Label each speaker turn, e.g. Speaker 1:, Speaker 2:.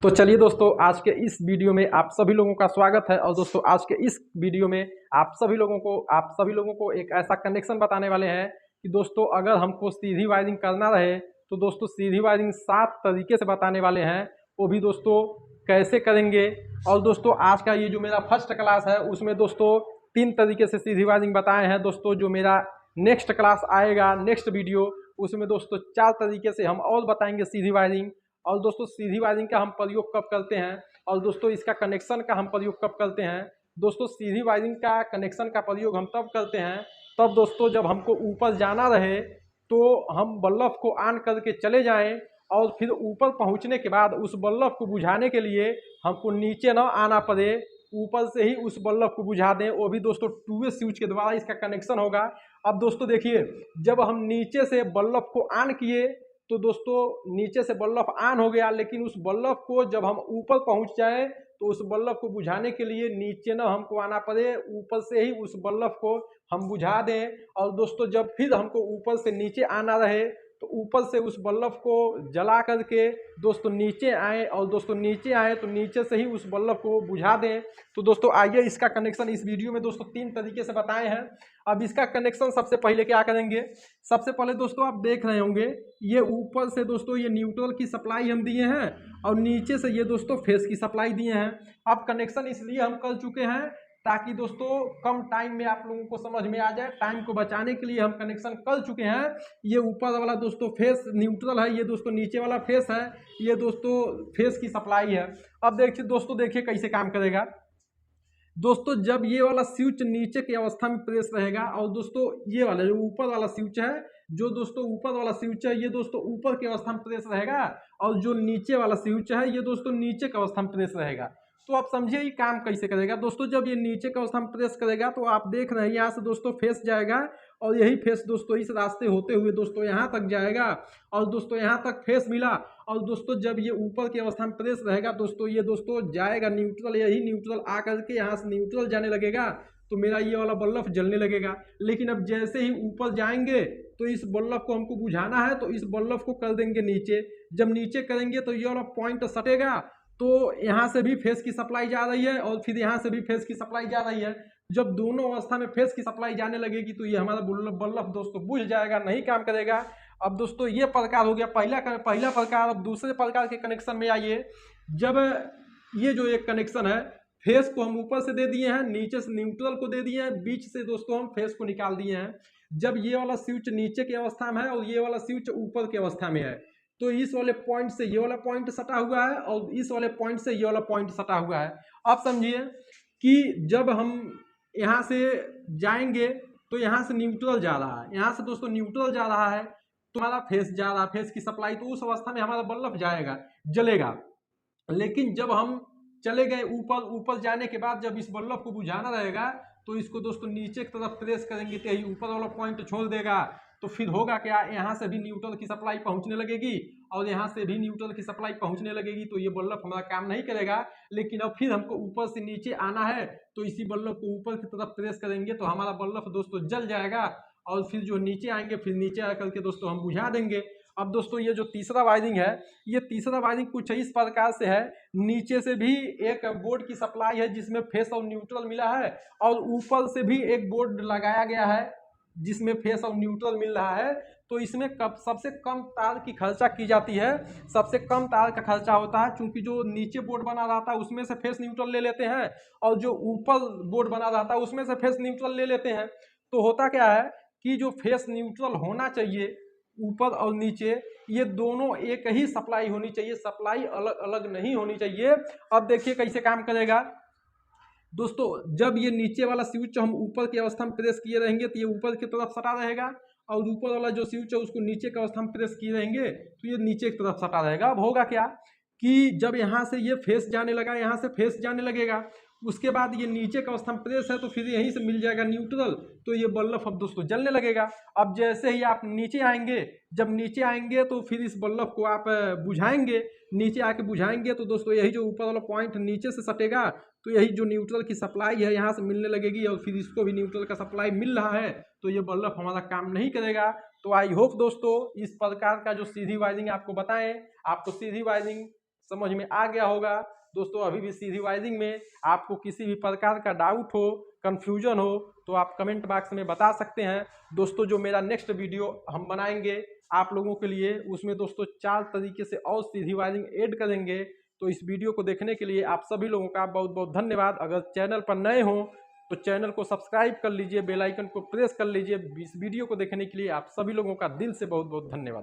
Speaker 1: तो चलिए दोस्तों, आज के इस वीडियो में आप सभी लोगों का स्वागत है। और दोस्तों, आज के इस वीडियो में आप सभी लोगों को एक ऐसा कनेक्शन बताने वाले हैं कि दोस्तों, अगर हमको सीधी वायरिंग करना रहे तो दोस्तों सीधी वायरिंग 7 तरीके से बताने वाले हैं। वो भी दोस्तों कैसे करेंगे। और दोस्तों, आज का ये जो मेरा फर्स्ट क्लास है उसमें दोस्तों 3 तरीके से सीधी वायरिंग बताए हैं। दोस्तों, जो मेरा नेक्स्ट क्लास आएगा, नेक्स्ट वीडियो, उसमें दोस्तों 4 तरीके से हम और बताएंगे सीधी वायरिंग। और दोस्तों, सीधी वायरिंग का हम प्रयोग कब करते हैं और दोस्तों इसका कनेक्शन का हम प्रयोग कब करते हैं। दोस्तों, सीधी वायरिंग का कनेक्शन का प्रयोग हम तब करते हैं तब दोस्तों जब हमको ऊपर जाना रहे तो हम बल्ब को ऑन करके चले जाएं और फिर ऊपर पहुंचने के बाद उस बल्ब को बुझाने के लिए हमको नीचे ना आना पड़े, ऊपर से ही उस बल्ब को बुझा दें। वो भी दोस्तों 2 वे स्विच के द्वारा इसका कनेक्शन होगा। अब दोस्तों देखिए, जब हम नीचे से बल्ब को ऑन किए तो दोस्तों नीचे से बल्ब ऑन हो गया, लेकिन उस बल्ब को जब हम ऊपर पहुंच जाए तो उस बल्ब को बुझाने के लिए नीचे ना हमको आना पड़े, ऊपर से ही उस बल्ब को हम बुझा दें। और दोस्तों, जब फिर हमको ऊपर से नीचे आना रहे तो ऊपर से उस बल्ब को जला करके दोस्तों नीचे आए, और दोस्तों नीचे आए तो नीचे से ही उस बल्ब को बुझा दें। तो दोस्तों आइए, इसका कनेक्शन इस वीडियो में दोस्तों 3 तरीके से बताए हैं। अब इसका कनेक्शन सबसे पहले क्या करेंगे, सबसे पहले दोस्तों आप देख रहे होंगे ये ऊपर से दोस्तों ये न्यूट्रल की सप्लाई हम दिए हैं और नीचे से ये दोस्तों फेस की सप्लाई दिए हैं। अब कनेक्शन इसलिए हम कर चुके हैं ताकि दोस्तों कम टाइम में आप लोगों को समझ में आ जाए, टाइम को बचाने के लिए हम कनेक्शन कर चुके हैं। ये ऊपर वाला दोस्तों फेस न्यूट्रल है, ये दोस्तों नीचे वाला फेस है, ये दोस्तों फेस की सप्लाई है। अब देखिए दोस्तों, देखिए कैसे काम करेगा। दोस्तों, जब ये वाला स्विच नीचे की अवस्था में प्रेस रहेगा और दोस्तों ये वाला जो ऊपर वाला स्विच है, जो दोस्तों ऊपर वाला स्विच है ये दोस्तों ऊपर की अवस्था में प्रेस रहेगा, और जो नीचे वाला स्विच है ये दोस्तों नीचे की अवस्था में प्रेस रहेगा। तो आप समझिए ये काम कैसे करेगा। दोस्तों, जब ये नीचे की अवस्था में प्रेस करेगा तो आप देख रहे हैं यहाँ से दोस्तों फेस जाएगा, और यही फेस दोस्तों इस रास्ते होते हुए दोस्तों यहाँ तक जाएगा, और दोस्तों यहाँ तक फेस मिला। और दोस्तों जब ये ऊपर की अवस्था में प्रेस रहेगा दोस्तों ये दोस्तों जाएगा न्यूट्रल, यही न्यूट्रल आ करके यहाँ से न्यूट्रल जाने लगेगा तो मेरा ये वाला बल्ब जलने लगेगा। लेकिन अब जैसे ही ऊपर जाएंगे तो इस बल्ब को हमको बुझाना है, तो इस बल्ब को कर देंगे नीचे। जब नीचे करेंगे तो ये वाला पॉइंट सटेगा, तो यहाँ से भी फेस की सप्लाई जा रही है और फिर यहाँ से भी फेस की सप्लाई जा रही है। जब दोनों अवस्था में फेस की सप्लाई जाने लगेगी तो ये हमारा बल्ब दोस्तों बुझ जाएगा, नहीं काम करेगा। अब दोस्तों ये प्रकार हो गया पहला प्रकार। अब दूसरे प्रकार के कनेक्शन में आइए। जब ये जो एक कनेक्शन है, फेस को हम ऊपर से दे दिए हैं, नीचे से न्यूट्रल को दे दिए हैं, बीच से दोस्तों हम फेस को निकाल दिए हैं। जब ये वाला स्विच नीचे की अवस्था में है और ये वाला स्विच ऊपर की अवस्था में है, तो इस वाले पॉइंट से ये वाला पॉइंट सटा हुआ है और इस वाले पॉइंट से ये वाला पॉइंट सटा हुआ है। आप समझिए कि जब हम यहाँ से जाएंगे तो यहाँ से न्यूट्रल जा रहा है, यहाँ से दोस्तों न्यूट्रल जा रहा है तो हमारा फेस जा रहा है, फेस की सप्लाई, तो उस अवस्था में हमारा बल्ब जाएगा, जलेगा। लेकिन जब हम चले गए ऊपर जाने के बाद जब इस बल्ब को बुझाना रहेगा तो इसको दोस्तों नीचे की तरफ प्रेस करेंगे तो यही ऊपर वाला पॉइंट छोड़ देगा। तो फिर होगा क्या, यहाँ से भी न्यूट्रल की सप्लाई पहुँचने लगेगी और यहाँ से भी न्यूट्रल की सप्लाई पहुँचने लगेगी, तो ये बल्ब हमारा काम नहीं करेगा। लेकिन अब फिर हमको ऊपर से नीचे आना है तो इसी बल्ब को ऊपर की तरफ प्रेस करेंगे तो हमारा बल्ब दोस्तों जल जाएगा, और फिर जो नीचे आएंगे फिर नीचे आकर के दोस्तों हम बुझा देंगे। अब दोस्तों ये जो तीसरा वायरिंग है, ये तीसरा वायरिंग कुछ इस प्रकार से है। नीचे से भी एक बोर्ड की सप्लाई है जिसमें फेस और न्यूट्रल मिला है, और ऊपर से भी एक बोर्ड लगाया गया है जिसमें फेस और न्यूट्रल मिल रहा है। तो इसमें सबसे कम तार की खर्चा की जाती है, सबसे कम तार का खर्चा होता है, क्योंकि जो नीचे बोर्ड बना रहता है उसमें से फेस न्यूट्रल ले लेते हैं और जो ऊपर बोर्ड बना रहता है उसमें से फेस न्यूट्रल ले लेते हैं। तो होता क्या है कि जो फेस न्यूट्रल होना चाहिए ऊपर और नीचे, ये दोनों एक ही सप्लाई होनी चाहिए, सप्लाई अलग अलग नहीं होनी चाहिए। अब देखिए कैसे काम करेगा। दोस्तों, जब ये नीचे वाला स्विच हम ऊपर की अवस्था में प्रेस किए रहेंगे तो ये ऊपर की तरफ सटा रहेगा, और ऊपर वाला जो स्विच है उसको नीचे की अवस्था में प्रेस किए रहेंगे तो ये नीचे की तरफ सटा रहेगा। अब होगा क्या कि जब यहाँ से ये फेस जाने लगा, यहाँ से फेस जाने लगेगा, उसके बाद ये नीचे का अवस्था में प्रेस है तो फिर यहीं से मिल जाएगा न्यूट्रल, तो ये बल्ब अब दोस्तों जलने लगेगा। अब जैसे ही आप नीचे आएंगे, जब नीचे आएंगे तो फिर इस बल्ब को आप बुझाएंगे, नीचे आके बुझाएंगे तो दोस्तों यही जो ऊपर वाला पॉइंट नीचे से सटेगा तो यही जो न्यूट्रल की सप्लाई है यहाँ से मिलने लगेगी, और फिर इसको भी न्यूट्रल का सप्लाई मिल रहा है तो ये बल्ब हमारा काम नहीं करेगा। तो आई होप दोस्तों इस प्रकार का जो सीधी वायरिंग आपको बताएं, आपको सीधी वायरिंग समझ में आ गया होगा। दोस्तों अभी भी सीधी वाइजिंग में आपको किसी भी प्रकार का डाउट हो, कन्फ्यूजन हो तो आप कमेंट बॉक्स में बता सकते हैं। दोस्तों जो मेरा नेक्स्ट वीडियो हम बनाएंगे आप लोगों के लिए, उसमें दोस्तों 4 तरीके से और सीधी वाइजिंग ऐड करेंगे। तो इस वीडियो को देखने के लिए आप सभी लोगों का बहुत बहुत धन्यवाद। अगर चैनल पर नए हो तो चैनल को सब्सक्राइब कर लीजिए, बेल आइकन को प्रेस कर लीजिए। इस वीडियो को देखने के लिए आप सभी लोगों का दिल से बहुत बहुत धन्यवाद।